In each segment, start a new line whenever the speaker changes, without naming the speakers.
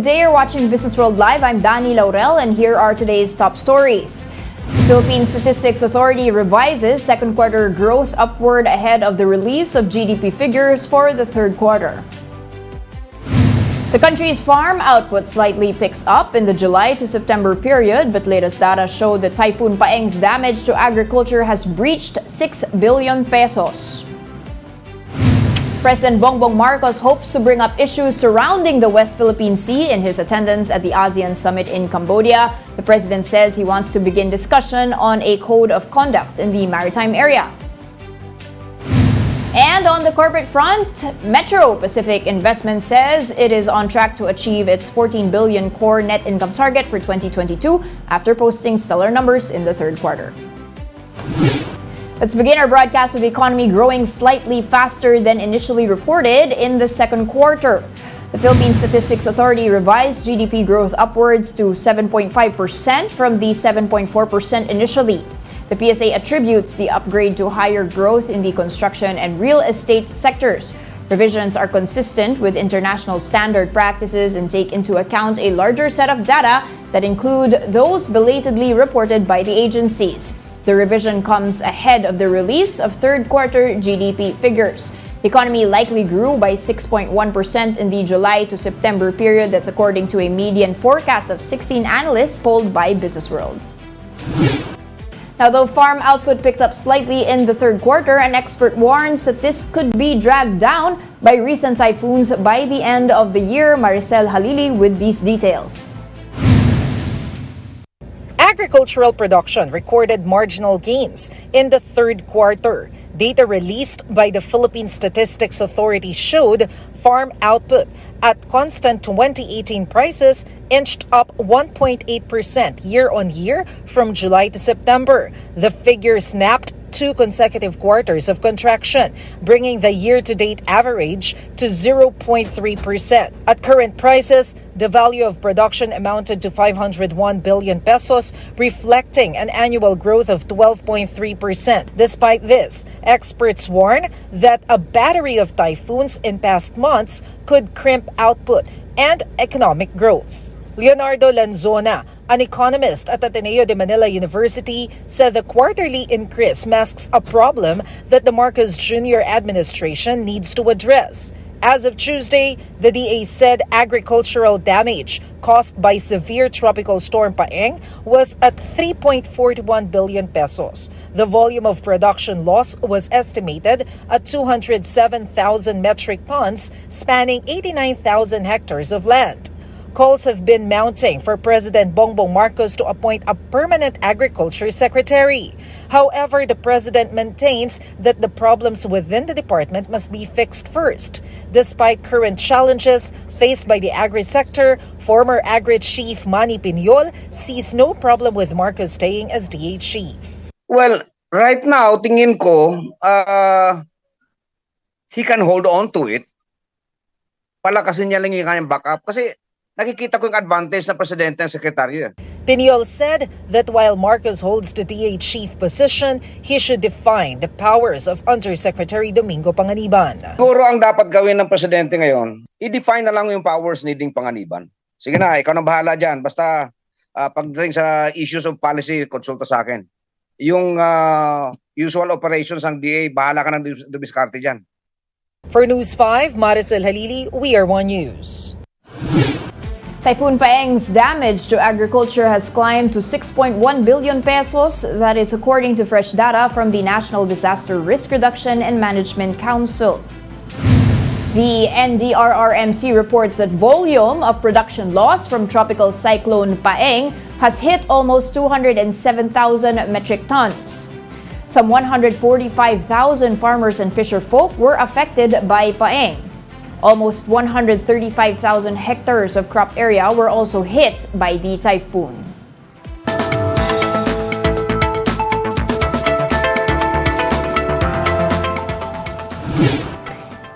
Good day, you're watching Businessworld Live. I'm Danie, Laurel, and here are today's top stories. The Philippine Statistics Authority revises second quarter growth upward ahead of the release of GDP figures for the third quarter. The country's farm output slightly picks up in the July to September period, but latest data show that Typhoon Paeng's damage to agriculture has breached 6 billion pesos. President Bongbong Marcos hopes to bring up issues surrounding the West Philippine Sea in his attendance at the ASEAN Summit in Cambodia. The president says he wants to begin discussion on a code of conduct in the maritime area. And on the corporate front, Metro Pacific Investment says it is on track to achieve its 14 billion core net income target for 2022 after posting stellar numbers in the third quarter. Let's begin our broadcast with the economy growing slightly faster than initially reported in the second quarter. The Philippine Statistics Authority revised GDP growth upwards to 7.5% from the 7.4% initially. The PSA attributes the upgrade to higher growth in the construction and real estate sectors. Revisions are consistent with international standard practices and take into account a larger set of data that include those belatedly reported by the agencies. The revision comes ahead of the release of third quarter GDP figures. The economy likely grew by 6.1% in the July to September period. That's according to a median forecast of 16 analysts polled by Businessworld. Now, though farm output picked up slightly in the third quarter, an expert warns that this could be dragged down by recent typhoons by the end of the year. Maricel Halili with these details.
Agricultural production recorded marginal gains in the third quarter. Data released by the Philippine Statistics Authority showed farm output at constant 2018 prices inched up 1.8% year-on-year from July to September. The figure snapped 2 consecutive quarters of contraction, bringing the year-to-date average to 0.3%. At current prices, the value of production amounted to 501 billion pesos, reflecting an annual growth of 12.3%. Despite this, experts warn that a battery of typhoons in past months could crimp output and economic growth. Leonardo Lanzona, an economist at Ateneo de Manila University, said the quarterly increase masks a problem that the Marcos Jr. administration needs to address. As of Tuesday, the DA said agricultural damage caused by severe tropical storm Paeng was at 3.41 billion pesos. The volume of production loss was estimated at 207,000 metric tons, spanning 89,000 hectares of land. Calls have been mounting for President Bongbong Marcos to appoint a permanent agriculture secretary. However, the president maintains that the problems within the department must be fixed first. Despite current challenges faced by the agri-sector, former agri chief Manny Piñol sees no problem with Marcos staying as DA chief.
Well, right now, tingin ko, he can hold on to it. Palakasin niya lang yung kanyang backup kasi nakikita ko yung advantage ng presidente at sekretaryo.
Piñol said that while Marcos holds the DA chief position, he should define the powers of Undersecretary Domingo Panganiban.
Siguro ang dapat gawin ng presidente ngayon, i-define na lang yung powers ni Ding Panganiban. Sige na, ikaw na bahala dyan. Basta pagdating sa issues of policy, konsulta sa akin. Yung usual operations ng DA, bahala ka ng dumiskarte dyan.
For News 5, Maricel Halili, We Are One News.
Typhoon Paeng's damage to agriculture has climbed to 6.1 billion pesos. That is according to fresh data from the National Disaster Risk Reduction and Management Council. The NDRRMC reports that volume of production loss from tropical cyclone Paeng has hit almost 207,000 metric tons. Some 145,000 farmers and fisher folk were affected by Paeng. Almost 135,000 hectares of crop area were also hit by the typhoon.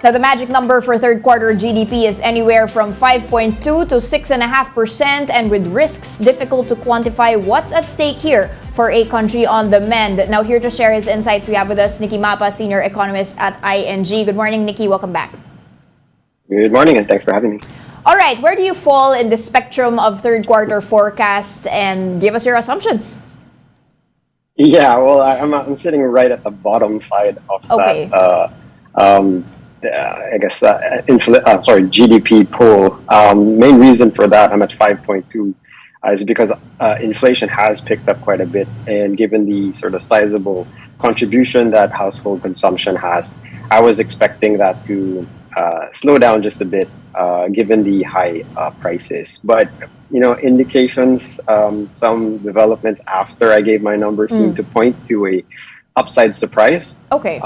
Now, the magic number for third quarter GDP is anywhere from 5.2 to 6.5%, and with risks difficult to quantify what's at stake here for a country on the mend. Now, here to share his insights, we have with us Nicky Mapa, Senior Economist at ING. Good morning, Nicky. Welcome back.
Good morning, and thanks for having me.
All right, where do you fall in the spectrum of third quarter forecasts, and give us your assumptions?
Yeah, well, I'm sitting right at the bottom side of
Okay.
that. I guess GDP poll. Main reason for that I'm at 5.2 is because inflation has picked up quite a bit, and given the sort of sizable contribution that household consumption has, I was expecting that to slow down just a bit, given the high prices. But indications, some developments after I gave my numbers seem to point to a upside surprise.
Okay.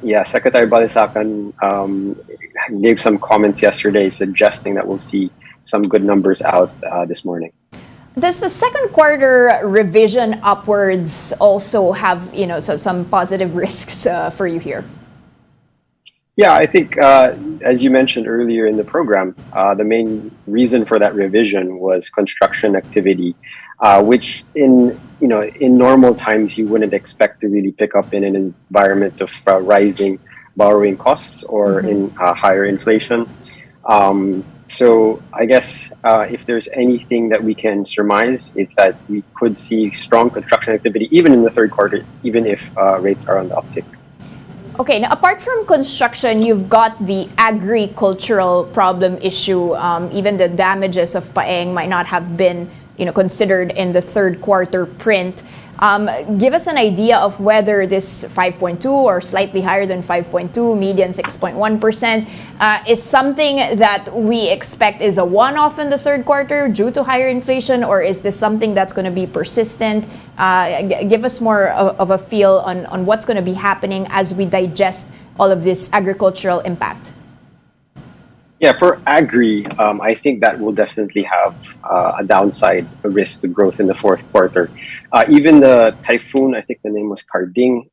Yeah, Secretary Balisacan gave some comments yesterday suggesting that we'll see some good numbers out this morning.
Does the second quarter revision upwards also have, some positive risks for you here?
Yeah, I think as you mentioned earlier in the program, the main reason for that revision was construction activity, which in normal times you wouldn't expect to really pick up in an environment of rising borrowing costs or in higher inflation. So I guess if there's anything that we can surmise, it's that we could see strong construction activity even in the third quarter, even if rates are on the uptick.
Okay, now apart from construction, you've got the agricultural problem issue. Even the damages of Paeng might not have been, considered in the third quarter print. Give us an idea of whether this 5.2 or slightly higher than 5.2, median 6.1%, is something that we expect is a one-off in the third quarter due to higher inflation, or is this something that's going to be persistent? Give us more of a feel on what's going to be happening as we digest all of this agricultural impact.
Yeah, for agri, I think that will definitely have a downside risk to growth in the fourth quarter. Even the typhoon, I think the name was Carding,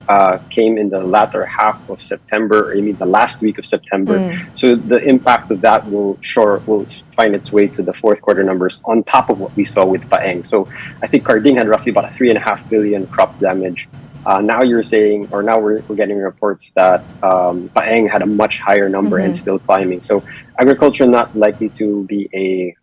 came in the latter half of September, or the last week of September. So the impact of that will find its way to the fourth quarter numbers on top of what we saw with Paeng. So I think Carding had roughly about a 3.5 billion crop damage. Now you're saying, or now we're getting reports that Paeng had a much higher number and still climbing. So agriculture not likely to be a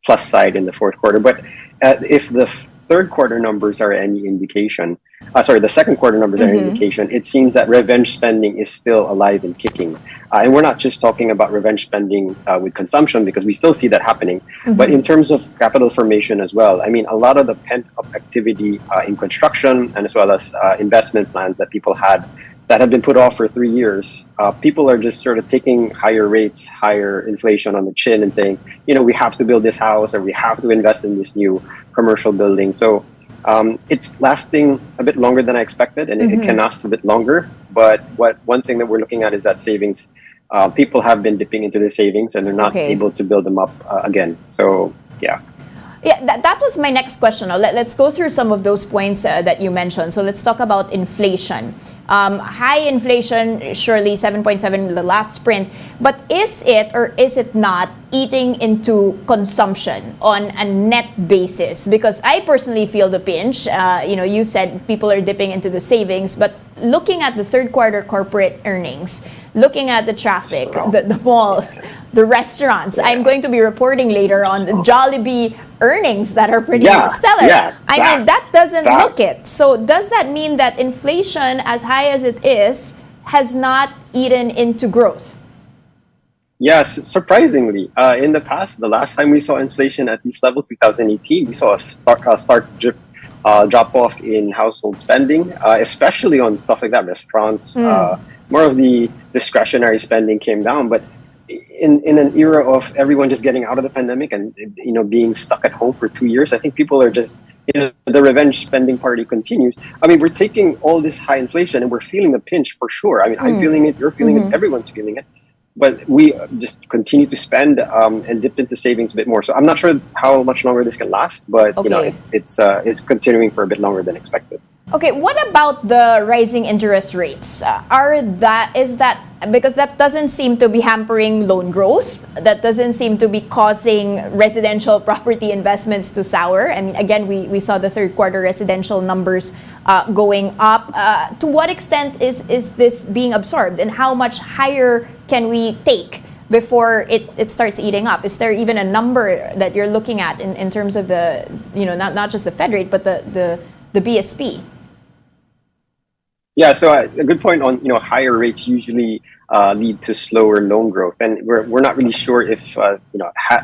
plus side in the fourth quarter. But if the third quarter numbers are any indication, the second quarter numbers are an indication, it seems that revenge spending is still alive and kicking. And we're not just talking about revenge spending with consumption, because we still see that happening, but in terms of capital formation as well. I mean, a lot of the pent-up activity in construction, and as well as investment plans that people had that have been put off for 3 years, people are just sort of taking higher rates, higher inflation on the chin and saying, we have to build this house, or we have to invest in this new commercial building. So it's lasting a bit longer than I expected, and it can last a bit longer. But one thing that we're looking at is that savings, people have been dipping into the savings, and they're not able to build them up again. So, yeah.
Yeah, that was my next question. Let's go through some of those points that you mentioned. So let's talk about inflation. High inflation, surely 7.7 in the last sprint, but is it or is it not eating into consumption on a net basis? Because I personally feel the pinch. You said people are dipping into the savings, but looking at the third quarter corporate earnings, looking at the traffic, the malls, the restaurants, I'm going to be reporting later on the Jollibee earnings that are pretty stellar. I mean, that doesn't look it. So does that mean that inflation, as high as it is, has not eaten into growth?
Yes, surprisingly. In the past, the last time we saw inflation at these levels, 2018, we saw a stark drop-off in household spending, especially on stuff like that, restaurants. More of the discretionary spending came down. But in an era of everyone just getting out of the pandemic and being stuck at home for 2 years, I think people are just the revenge spending party continues. I mean, we're taking all this high inflation and we're feeling the pinch for sure. I mean, I'm feeling it, you're feeling it, everyone's feeling it. But we just continue to spend and dip into savings a bit more. So I'm not sure how much longer this can last, but it's continuing for a bit longer than expected.
Okay, what about the rising interest rates? Is that because that doesn't seem to be hampering loan growth? That doesn't seem to be causing residential property investments to sour. I mean, again, we saw the third quarter residential numbers going up. To what extent is this being absorbed, and how much higher can we take before it starts eating up? Is there even a number that you're looking at in terms of the, not just the Fed rate, but the BSP?
Yeah, so a good point on, higher rates usually lead to slower loan growth, and we're not really sure if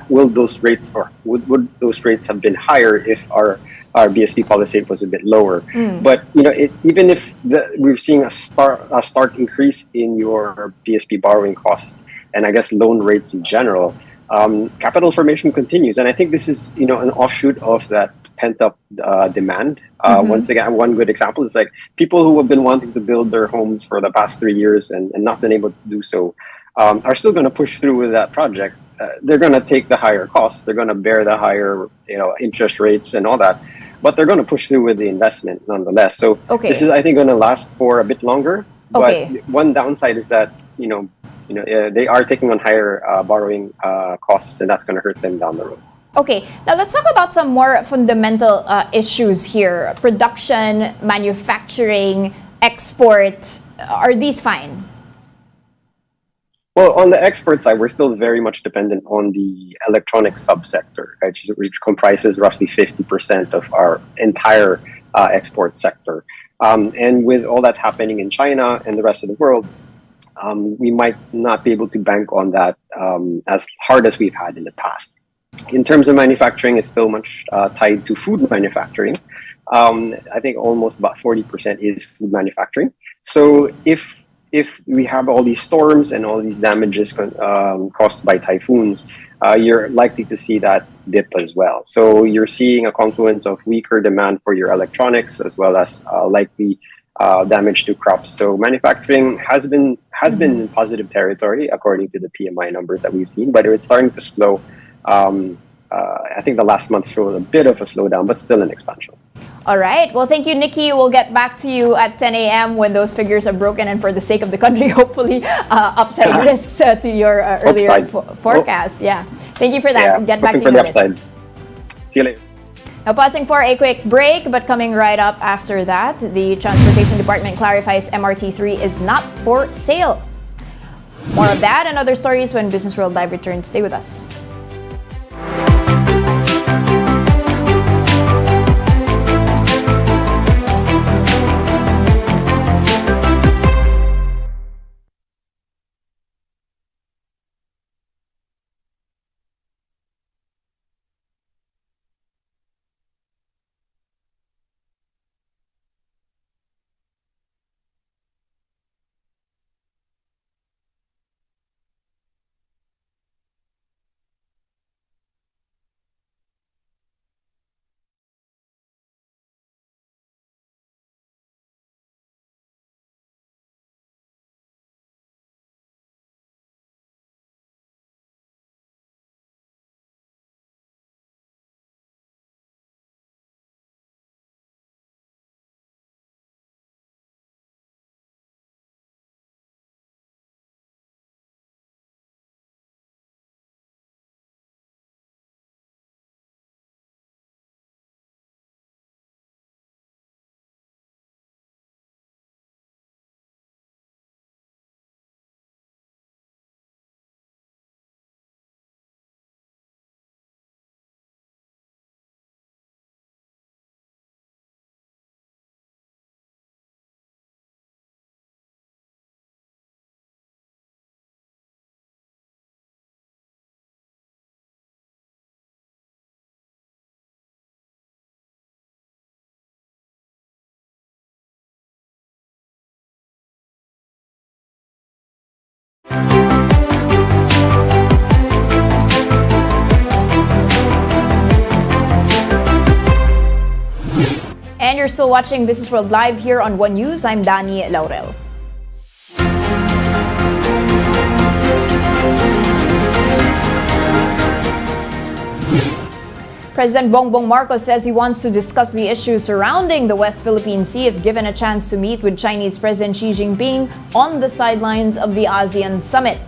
will those rates, or would those rates have been higher if our BSP policy rate was a bit lower. But even if we're seeing a stark increase in your BSP borrowing costs, and I guess loan rates in general, capital formation continues, and I think this is an offshoot of that pent-up demand. Once again, one good example is like people who have been wanting to build their homes for the past 3 years and not been able to do so are still going to push through with that project. They're going to take the higher costs. They're going to bear the higher interest rates and all that, but they're going to push through with the investment nonetheless. So this is, I think, going to last for a bit longer. But one downside is that they are taking on higher borrowing costs, and that's going to hurt them down the road.
Okay, now let's talk about some more fundamental issues here. Production, manufacturing, export, are these fine?
Well, on the export side, we're still very much dependent on the electronic subsector, right, which comprises roughly 50% of our entire export sector. And with all that's happening in China and the rest of the world, we might not be able to bank on that as hard as we've had in the past. In terms of manufacturing, it's still much tied to food manufacturing. I think almost about 40% is food manufacturing. So if we have all these storms and all these damages caused by typhoons, you're likely to see that dip as well. So you're seeing a confluence of weaker demand for your electronics as well as likely damage to crops. So manufacturing has been in positive territory according to the PMI numbers that we've seen, but it's starting to slow. I think the last month showed a bit of a slowdown, but still an expansion.
All right. Well, thank you, Nicky. We'll get back to you at 10 a.m. when those figures are broken, and for the sake of the country, hopefully upside risks to your earlier forecast. Yeah. Thank you for that.
Yeah,
Get back to you
for the upside. See you later.
Now, pausing for a quick break, but coming right up after that, the Transportation Department clarifies MRT3 is not for sale. More of that and other stories when Business World Live returns. Stay with us. And you're still watching Business World Live here on One News. I'm Danie, Laurel. President Bongbong Marcos says he wants to discuss the issues surrounding the West Philippine Sea if given a chance to meet with Chinese President Xi Jinping on the sidelines of the ASEAN summit.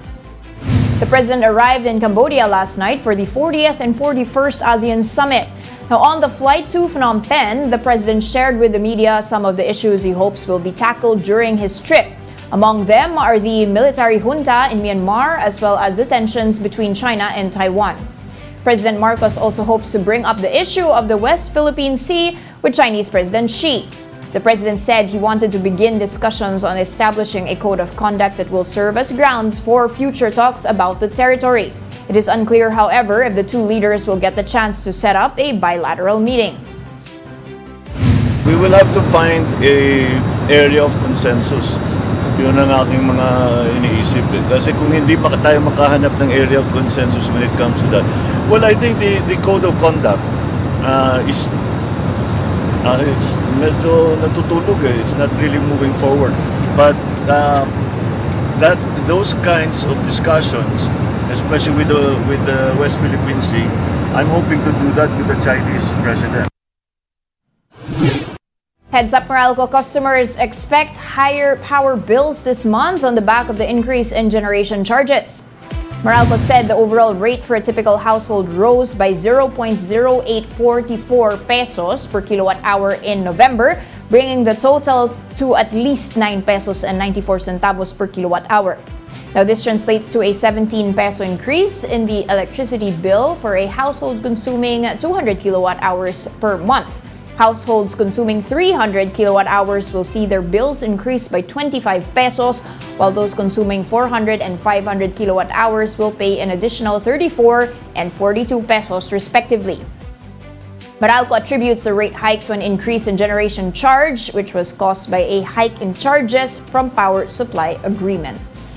The president arrived in Cambodia last night for the 40th and 41st ASEAN summit. Now, on the flight to Phnom Penh, the president shared with the media some of the issues he hopes will be tackled during his trip. Among them are the military junta in Myanmar as well as the tensions between China and Taiwan. President Marcos also hopes to bring up the issue of the West Philippine Sea with Chinese President Xi. The president said he wanted to begin discussions on establishing a code of conduct that will serve as grounds for future talks about the territory. It is unclear, however, if the two leaders will get the chance to set up a bilateral meeting.
We will have to find a area of consensus. Yun ang aking mga iniisip. Kasi kung hindi pa tayo makahanap ng area of consensus when it comes to that, well, I think the code of conduct is it's medyo natutulog eh. It's not really moving forward. But those kinds of discussions, especially with the West Philippine Sea, I'm hoping to do that with the Chinese president.
Heads up, Meralco customers expect higher power bills this month on the back of the increase in generation charges. Meralco said the overall rate for a typical household rose by 0.0844 pesos per kilowatt hour in November, bringing the total to at least 9 pesos and 94 centavos per kilowatt hour. Now, this translates to a 17 peso increase in the electricity bill for a household consuming 200 kilowatt hours per month. Households consuming 300 kilowatt hours will see their bills increase by 25 pesos, while those consuming 400 and 500 kilowatt hours will pay an additional 34 and 42 pesos respectively. Meralco attributes the rate hike to an increase in generation charge, which was caused by a hike in charges from power supply agreements.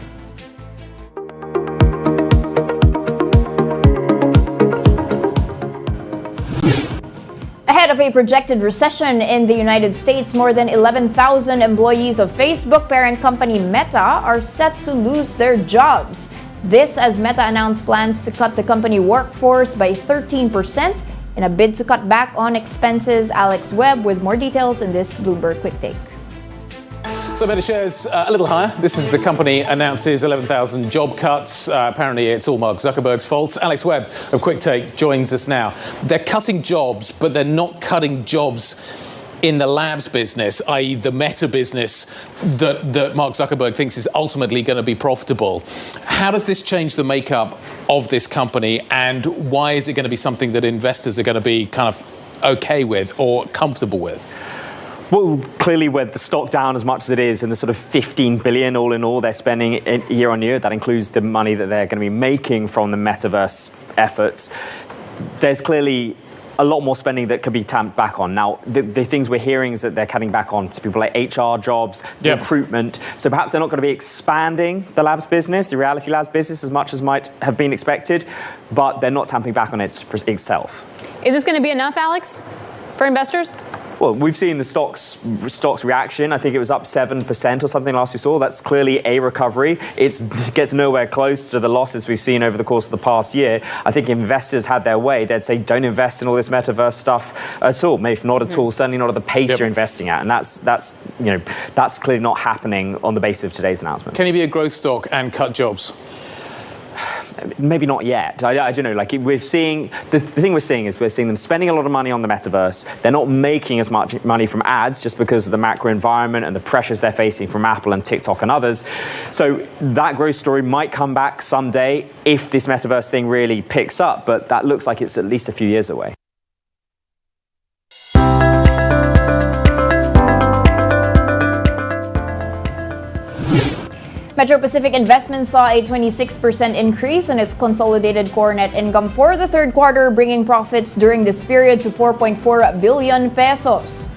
Ahead of a projected recession in the United States, more than 11,000 employees of Facebook parent company Meta are set to lose their jobs. This as Meta announced plans to cut the company workforce by 13% in a bid to cut back on expenses. Alex Webb with more details in this Bloomberg Quick Take.
So Meta shares a little higher. This is the company announces 11,000 job cuts. Apparently it's all Mark Zuckerberg's fault. Alex Webb of Quick Take joins us now. They're cutting jobs, but they're not cutting jobs in the labs business, i.e. the Meta business that Mark Zuckerberg thinks is ultimately going to be profitable. How does this change the makeup of this company, and why is it going to be something that investors are going to be kind of okay with or comfortable with?
Well, clearly with the stock down as much as it is and the sort of 15 billion all in all they're spending year on year, that includes the money that they're going to be making from the metaverse efforts, there's clearly a lot more spending that could be tamped back on. Now, the things we're hearing is that they're cutting back on to people like HR jobs, recruitment. So perhaps they're not going to be expanding the labs business, the reality labs business, as much as might have been expected, but they're not tamping back on it itself.
Is this going to be enough, Alex, for investors?
Well, we've seen the stocks reaction. I think it was up 7% or something last we saw. That's clearly a recovery. It gets nowhere close to the losses we've seen over the course of the past year. I think investors had their way. They'd say, don't invest in all this metaverse stuff at all. Maybe not at all, certainly not at the pace you're investing at. And that's clearly not happening on the basis of today's announcement.
Can you be a growth stock and cut jobs?
Maybe not yet. I don't know. Like we're seeing, the thing we're seeing is we're seeing them spending a lot of money on the metaverse. They're not making as much money from ads just because of the macro environment and the pressures they're facing from Apple and TikTok and others. So that growth story might come back someday if this metaverse thing really picks up, but that looks like it's at least a few years away.
Metro Pacific Investments saw a 26% increase in its consolidated core net income for the third quarter, bringing profits during this period to 4.4 billion pesos.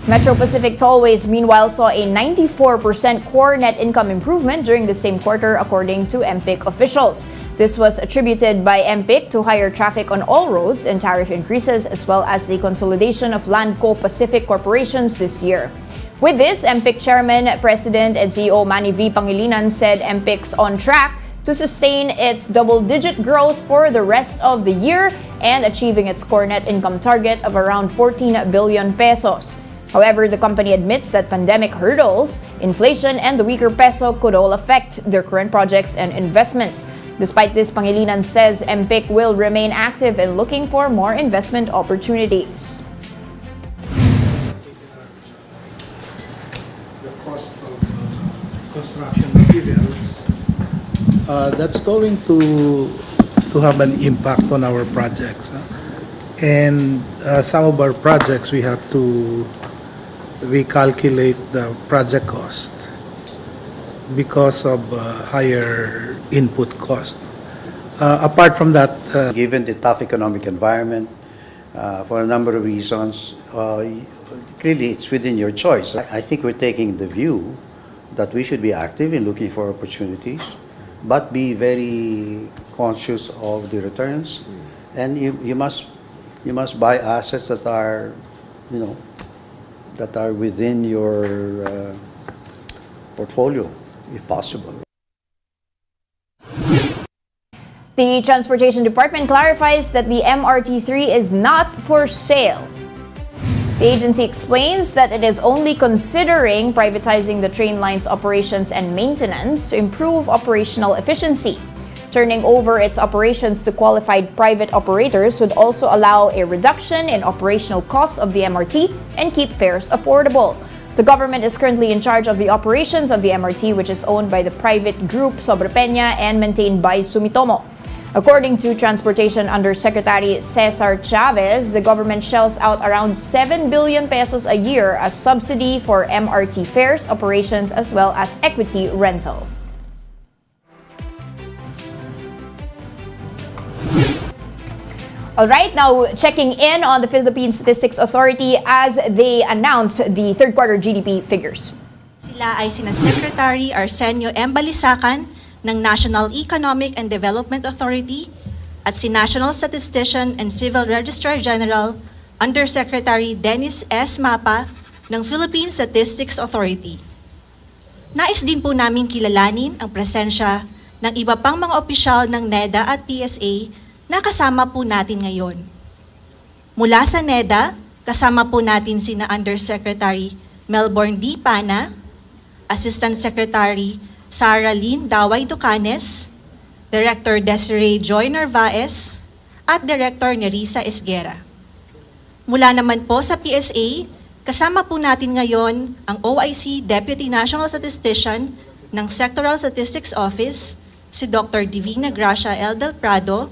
Metro Pacific Tollways, meanwhile, saw a 94% core net income improvement during the same quarter, according to MPIC officials. This was attributed by MPIC to higher traffic on all roads and tariff increases, as well as the consolidation of Landco Pacific corporations this year. With this, MPIC Chairman, President, and CEO Manny V. Pangilinan said MPIC's on track to sustain its double-digit growth for the rest of the year and achieving its core net income target of around 14 billion pesos. However, the company admits that pandemic hurdles, inflation, and the weaker peso could all affect their current projects and investments. Despite this, Pangilinan says MPIC will remain active in looking for more investment opportunities.
construction materials, that's going to have an impact on our projects. And some of our projects, we have to recalculate the project cost because of higher input cost. Apart from that,
given the tough economic environment, for a number of reasons, clearly it's within your choice. I think we're taking the view that we should be active in looking for opportunities, but be very conscious of the returns, and you must buy assets that are, that are within your portfolio, if possible.
The Transportation Department clarifies that the MRT-3 is not for sale. The agency explains that it is only considering privatizing the train line's operations and maintenance to improve operational efficiency. Turning over its operations to qualified private operators would also allow a reduction in operational costs of the MRT and keep fares affordable. The government is currently in charge of the operations of the MRT, which is owned by the private group Sobrepeña and maintained by Sumitomo. According to Transportation Undersecretary Cesar Chavez, the government shells out around 7 billion pesos a year as subsidy for MRT fares, operations, as well as equity rental. All right, now checking in on the Philippine Statistics Authority as they announce the third quarter GDP figures.
Sila ay sina Secretary Arsenio M. Balisacan ng National Economic and Development Authority at si National Statistician and Civil Registrar General Undersecretary Dennis S. Mapa ng Philippine Statistics Authority. Nais din po namin kilalanin ang presensya ng iba pang mga opisyal ng NEDA at PSA na kasama po natin ngayon. Mula sa NEDA, kasama po natin sina Undersecretary Melbourne D. Pana, Assistant Secretary Sara Lynn Daway Ducanes, Director Desiree Joy Narvaez, at Director Nerissa Esguera. Mula naman po sa PSA, kasama po natin ngayon ang OIC Deputy National Statistician ng Sectoral Statistics Office, si Dr. Divina Gracia L. Del Prado.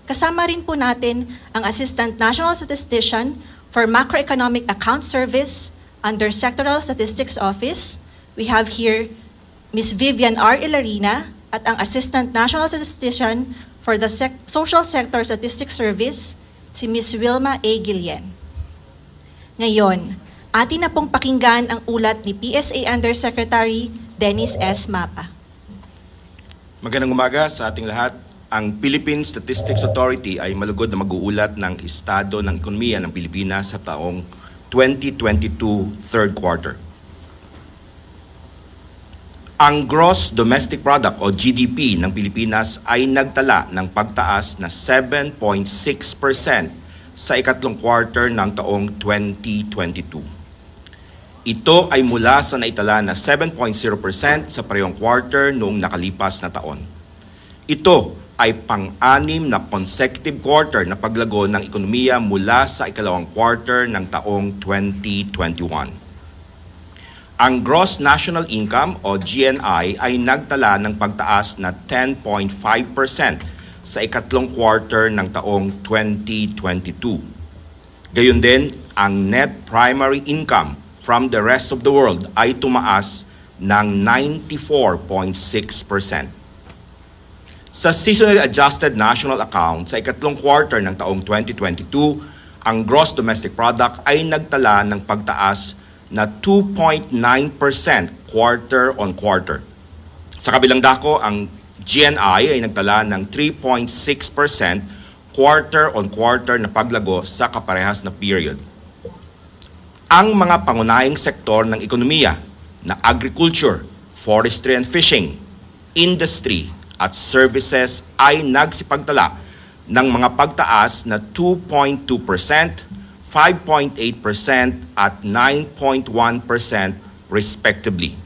Kasama rin po natin ang Assistant National Statistician for Macroeconomic Account Service under Sectoral Statistics Office. We have here Ms. Vivian R. Ilarina at ang Assistant National Statistician for the Social Sector Statistics Service, si Ms. Wilma A. Guillen. Ngayon, atin na pong pakinggan ang ulat ni PSA Undersecretary Dennis S. Mapa.
Magandang umaga sa ating lahat. Ang Philippine Statistics Authority ay malugod na mag-uulat ng estado ng ekonomiya ng Pilipinas sa taong 2022 third quarter. Ang Gross Domestic Product o GDP ng Pilipinas ay nagtala ng pagtaas na 7.6% sa ikatlong quarter ng taong 2022. Ito ay mula sa naitala na 7.0% sa parehong quarter noong nakalipas na taon. Ito ay pang-anim na consecutive quarter na paglago ng ekonomiya mula sa ikalawang quarter ng taong 2021. Ang Gross National Income o GNI ay nagtala ng pagtaas na 10.5% sa ikatlong quarter ng taong 2022. Gayon din, ang Net Primary Income from the rest of the world ay tumaas ng 94.6%. Sa Seasonally Adjusted National Account sa ikatlong quarter ng taong 2022, ang Gross Domestic Product ay nagtala ng pagtaas na 2.9% quarter on quarter. Sa kabilang dako, ang GNI ay nagtala ng 3.6% quarter on quarter na paglago sa kaparehas na period. Ang mga pangunahing sektor ng ekonomiya na agriculture, forestry and fishing, industry at services ay nagsipagtala ng mga pagtaas na 2.2%, 5.8% at 9.1% respectively.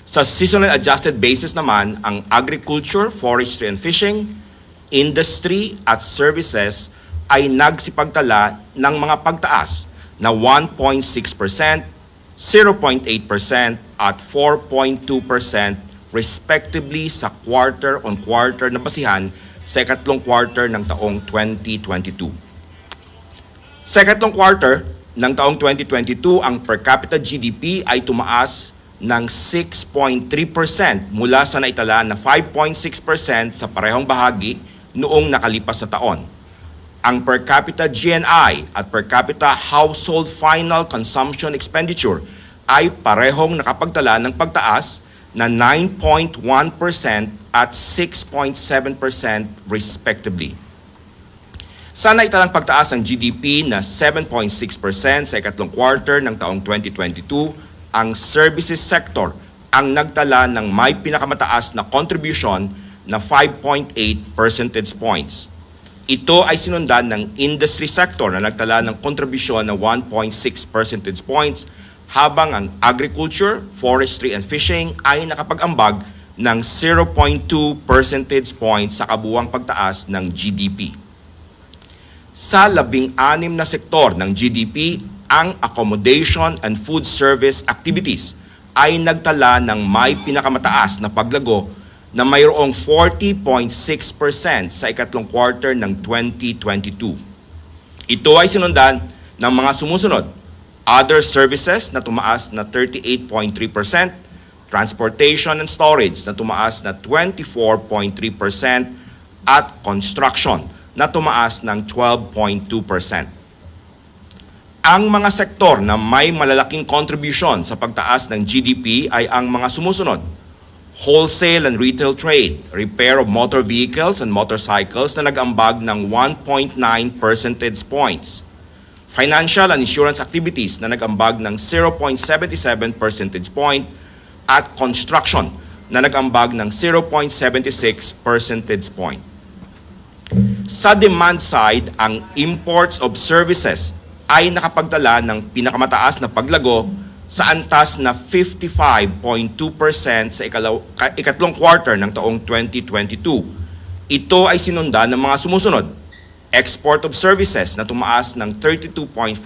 Sa seasonal adjusted basis naman, ang agriculture, forestry and fishing, industry at services ay nagsipagtala ng mga pagtaas na 1.6%, 0.8% at 4.2% respectively sa quarter-on-quarter na basihan sa ikatlong quarter ng taong 2022. Sa ikatlong quarter ng taong 2022, ang per capita GDP ay tumaas ng 6.3% mula sa naitala na 5.6% sa parehong bahagi noong nakalipas na taon. Ang per capita GNI at per capita household final consumption expenditure ay parehong nakapagtala ng pagtaas na 9.1% at 6.7% respectively. Sa naitalang pagtaas ng GDP na 7.6% sa ikatlong quarter ng taong 2022, ang services sector ang nagtala ng may pinakamataas na contribution na 5.8 percentage points. Ito ay sinundan ng industry sector na nagtala ng kontribusyon na 1.6 percentage points, habang ang agriculture, forestry and fishing ay nakapag-ambag ng 0.2 percentage points sa kabuuang pagtaas ng GDP. Sa 16 na sektor ng GDP, ang accommodation and food service activities ay nagtala ng may pinakamataas na paglago na mayroong 40.6% sa ikatlong quarter ng 2022. Ito ay sinundan ng mga sumusunod: other services na tumaas na 38.3%, transportation and storage na tumaas na 24.3%, at construction na tumaas ng 12.2%. Ang mga sektor na may malalaking contribution sa pagtaas ng GDP ay ang mga sumusunod: wholesale and retail trade, repair of motor vehicles and motorcycles na nag-ambag ng 1.9 percentage points, financial and insurance activities na nag-ambag ng 0.77 percentage point, at construction na nag-ambag ng 0.76 percentage point. Sa demand side, ang imports of services ay nakapagdala ng pinakamataas na paglago sa antas na 55.2% sa ikatlong quarter ng taong 2022. Ito ay sinundan ng mga sumusunod: export of services na tumaas ng 32.5%,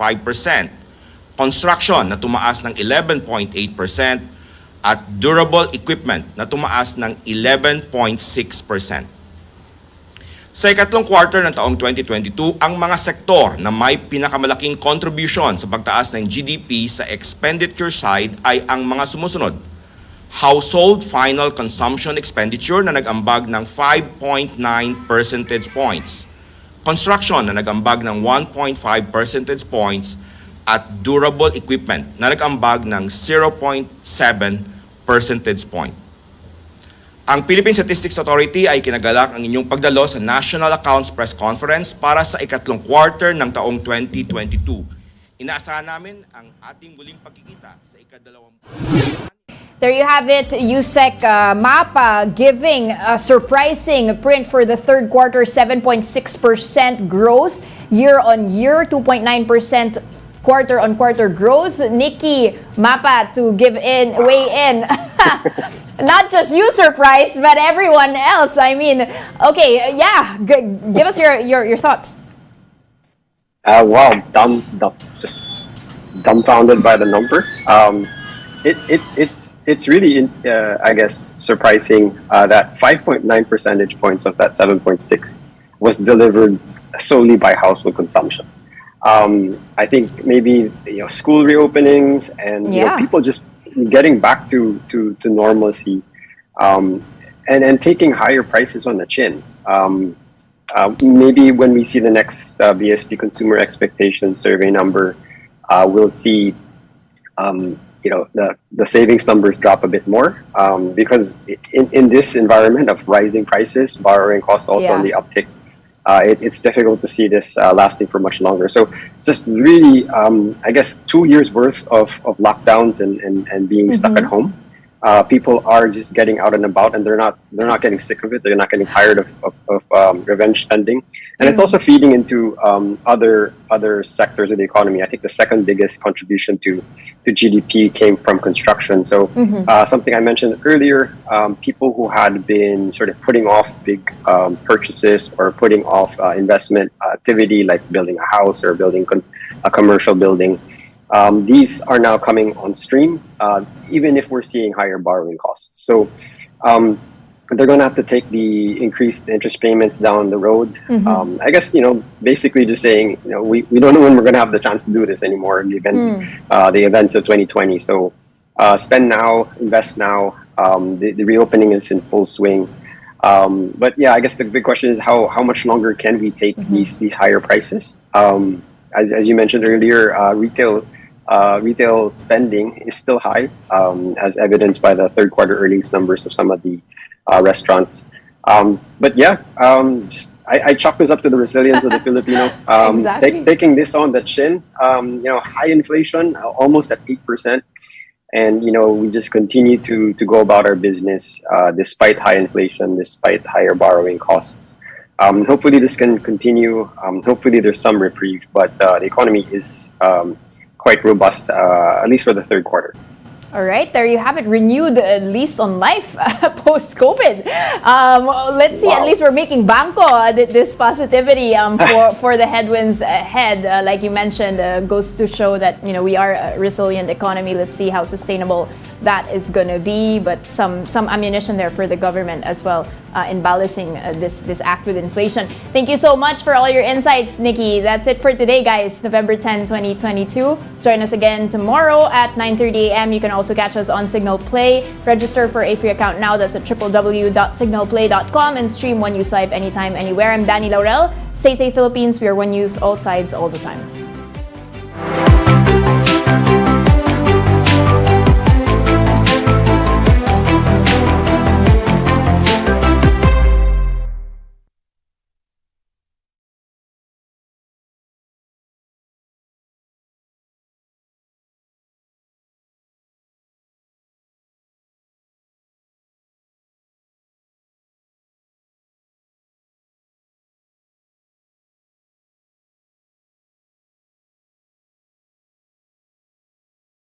construction na tumaas ng 11.8%, at durable equipment na tumaas ng 11.6%. Sa ikatlong quarter ng taong 2022, ang mga sektor na may pinakamalaking contribution sa pagtaas ng GDP sa expenditure side ay ang mga sumusunod: household final consumption expenditure na nag-ambag ng 5.9 percentage points, construction na nag-ambag ng 1.5 percentage points, at durable equipment na nag-ambag ng 0.7 percentage point. Ang Philippine Statistics Authority ay kinagalak ang inyong pagdalo sa National Accounts Press Conference para sa ikatlong quarter ng taong 2022. Inaasahan namin ang ating muling pagkikita sa ikadalawang...
There you have it, USEC Mapa giving a surprising print for the third quarter, 7.6% growth year-on-year, 2.9% quarter-on-quarter growth. Nicky, Mapa to weigh in. Not just you surprised, but everyone else. I mean, okay, yeah, give us your thoughts.
Wow, just dumbfounded by the number. It's really, I guess, surprising that 5.9 percentage points of that 7.6 was delivered solely by household consumption. I think maybe school reopenings and people just getting back to normalcy, and taking higher prices on the chin. Maybe when we see the next BSP Consumer Expectations Survey number, we'll see the savings numbers drop a bit more, because in this environment of rising prices, borrowing costs also on the uptick, it's difficult to see this lasting for much longer. So just really, I guess, 2 years worth of lockdowns and being stuck at home. People are just getting out and about, and they're not getting sick of it. They're not getting tired of revenge spending, and it's also feeding into other sectors of the economy. I think the second biggest contribution to GDP came from construction. So something I mentioned earlier, people who had been sort of putting off big purchases or putting off investment activity like building a house or building a commercial building, these are now coming on stream, even if we're seeing higher borrowing costs. So they're going to have to take the increased interest payments down the road. I guess, basically just saying, we don't know when we're going to have the chance to do this anymore, given the events of 2020. So spend now, invest now. The reopening is in full swing. But yeah, I guess the big question is how much longer can we take these higher prices? As you mentioned earlier, retail spending is still high, as evidenced by the third quarter earnings numbers of some of the restaurants. But yeah, I chalk this up to the resilience of the Filipino.
Exactly.
Taking this on the chin, high inflation, almost at 8%. And, we just continue to go about our business despite high inflation, despite higher borrowing costs. Hopefully this can continue. Hopefully there's some reprieve, but the economy is quite robust, at least for the third quarter.
All right, there you have it. Renewed lease on life post-COVID. Let's see, at least we're making banco this positivity for the headwinds ahead. Like you mentioned, goes to show that we are a resilient economy. Let's see how sustainable that is going to be. But some ammunition there for the government as well in balancing this act with inflation. Thank you so much for all your insights, Nicky. That's it for today, guys. November 10, 2022. Join us again tomorrow at 9:30 a.m. You can also catch us on Signal Play. Register for a free account now. That's at www.signalplay.com and stream One News Live anytime, anywhere. I'm Danie, Laurel. Stay safe, Philippines. We are One News, all sides, all the time.